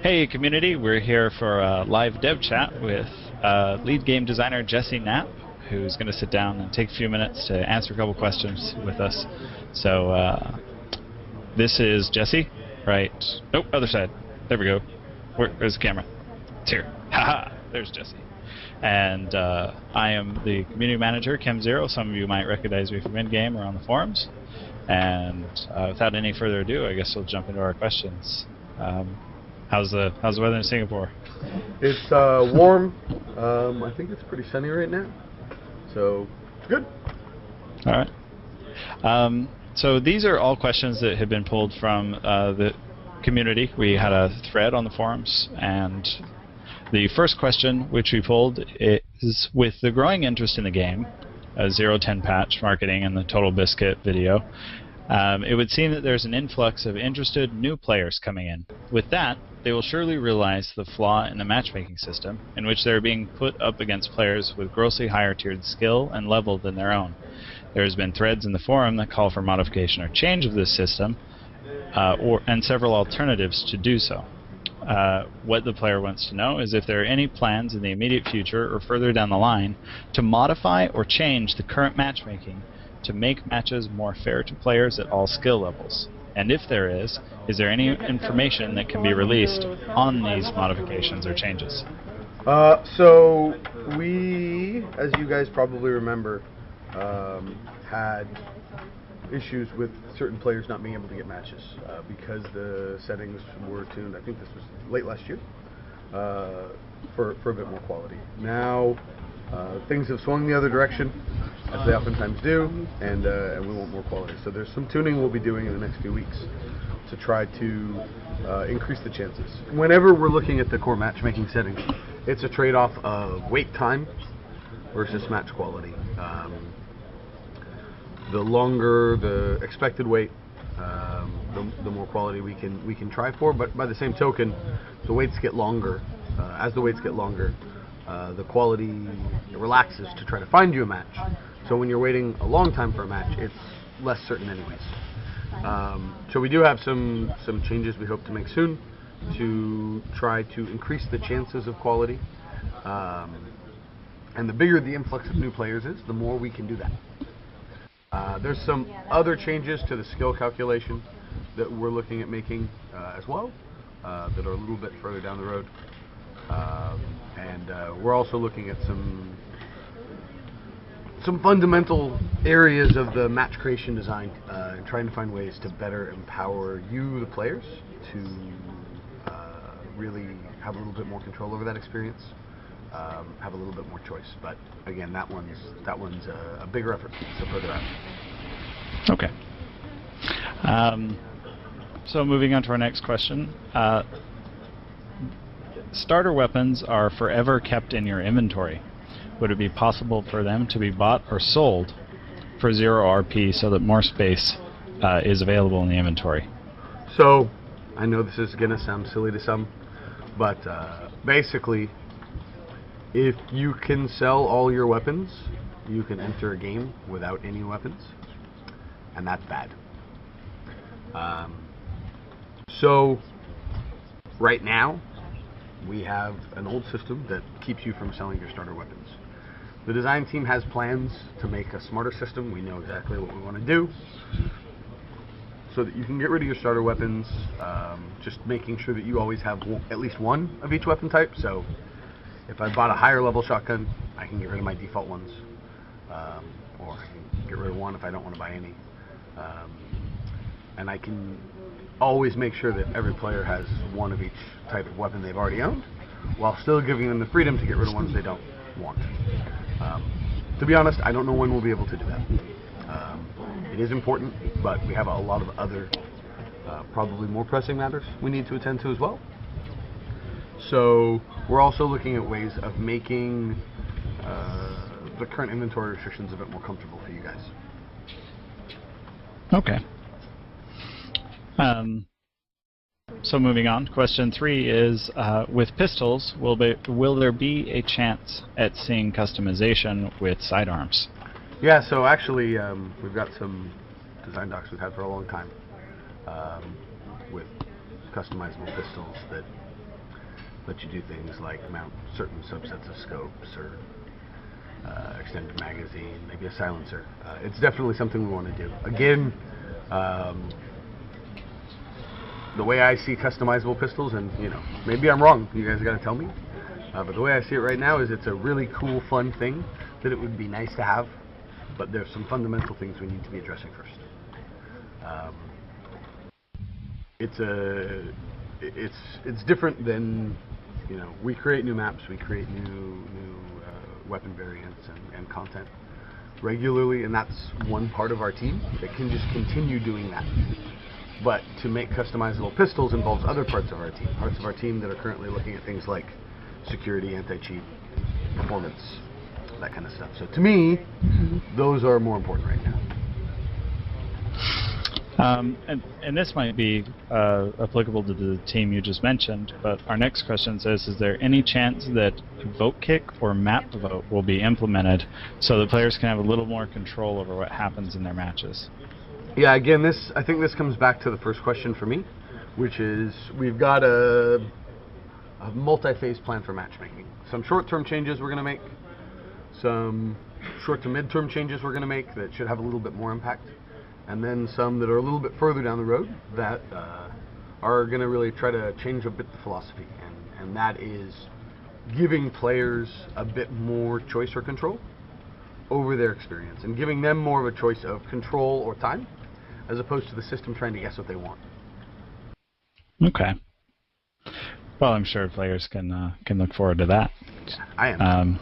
Hey community, we're here for a live dev chat with lead game designer Jesse Knapp, who's going to sit down and take a few minutes to answer a couple questions with us. So this is Jesse, right? Nope, other side. There we go. Where's the camera? It's here. Haha, there's Jesse. And I am the community manager, Chem0. Some of you might recognize me from in-game or on the forums. And without any further ado, I guess we'll jump into our questions. How's the weather in Singapore? It's warm. I think it's pretty sunny right now, so it's good. All right. So these are all questions that have been pulled from the community. We had a thread on the forums, and the first question which we pulled is, with the growing interest in the game, 0.10 patch marketing and the Total Biscuit video, it would seem that there's an influx of interested new players coming in. With that, they will surely realize the flaw in the matchmaking system, in which they are being put up against players with grossly higher tiered skill and level than their own. There has been threads in the forum that call for modification or change of this system, and several alternatives to do so. What the player wants to know is if there are any plans in the immediate future or further down the line to modify or change the current matchmaking to make matches more fair to players at all skill levels. And if there is there any information that can be released on these modifications or changes? So we, as you guys probably remember, had issues with certain players not being able to get matches because the settings were tuned, I think this was late last year, for a bit more quality. Now things have swung the other direction, as they oftentimes do, and we want more quality. So there's some tuning we'll be doing in the next few weeks to try to increase the chances. Whenever we're looking at the core matchmaking settings, it's a trade-off of wait time versus match quality. The longer the expected wait, the more quality we can try for. But by the same token, the waits get longer. As the waits get longer, the quality relaxes to try to find you a match. So when you're waiting a long time for a match, it's less certain anyways. So we do have some changes we hope to make soon to try to increase the chances of quality. And the bigger the influx of new players is, the more we can do that. There's some other changes to the skill calculation that we're looking at making as well, that are a little bit further down the road. And we're also looking at some fundamental areas of the match creation design, and trying to find ways to better empower you, the players, to really have a little bit more control over that experience, have a little bit more choice. But again, that one's a bigger effort, so further out. Okay. So moving on to our next question. Starter weapons are forever kept in your inventory. Would it be possible for them to be bought or sold for 0 RP so that more space is available in the inventory? So, I know this is going to sound silly to some, but basically, if you can sell all your weapons, you can enter a game without any weapons, and that's bad. So, right now, we have an old system that keeps you from selling your starter weapons. The design team has plans to make a smarter system. We know exactly what we want to do so that you can get rid of your starter weapons, just making sure that you always have at least one of each weapon type. So if I bought a higher level shotgun, I can get rid of my default ones, or I can get rid of one if I don't want to buy any. And I can always make sure that every player has one of each type of weapon they've already owned, while still giving them the freedom to get rid of ones they don't want. To be honest, I don't know when we'll be able to do that. It is important, but we have a lot of other, probably more pressing matters we need to attend to as well. So we're also looking at ways of making the current inventory restrictions a bit more comfortable for you guys. Okay. So moving on, question 3 is, with pistols, will there be a chance at seeing customization with sidearms? Yeah, so actually we've got some design docs we've had for a long time with customizable pistols that let you do things like mount certain subsets of scopes or extended magazine, maybe a silencer. It's definitely something we want to do. Again, the way I see customizable pistols, and maybe I'm wrong, you guys got to tell me, but the way I see it right now is it's a really cool, fun thing that it would be nice to have, but there's some fundamental things we need to be addressing first. It's different than, we create new maps, we create new weapon variants and content regularly, and that's one part of our team that can just continue doing that. But to make customizable pistols involves other parts of our team that are currently looking at things like security, anti-cheat, performance, that kind of stuff. So to me, those are more important right now. And this might be applicable to the team you just mentioned, but our next question says, is there any chance that vote kick or map vote will be implemented so the players can have a little more control over what happens in their matches? Yeah, again, I think this comes back to the first question for me, which is we've got a multi-phase plan for matchmaking. Some short-term changes we're going to make, some short to mid-term changes we're going to make that should have a little bit more impact, and then some that are a little bit further down the road that are going to really try to change a bit the philosophy, and that is giving players a bit more choice or control over their experience, and giving them more of a choice of control or time, as opposed to the system trying to guess what they want. Okay. Well, I'm sure players can look forward to that. Yeah, I am.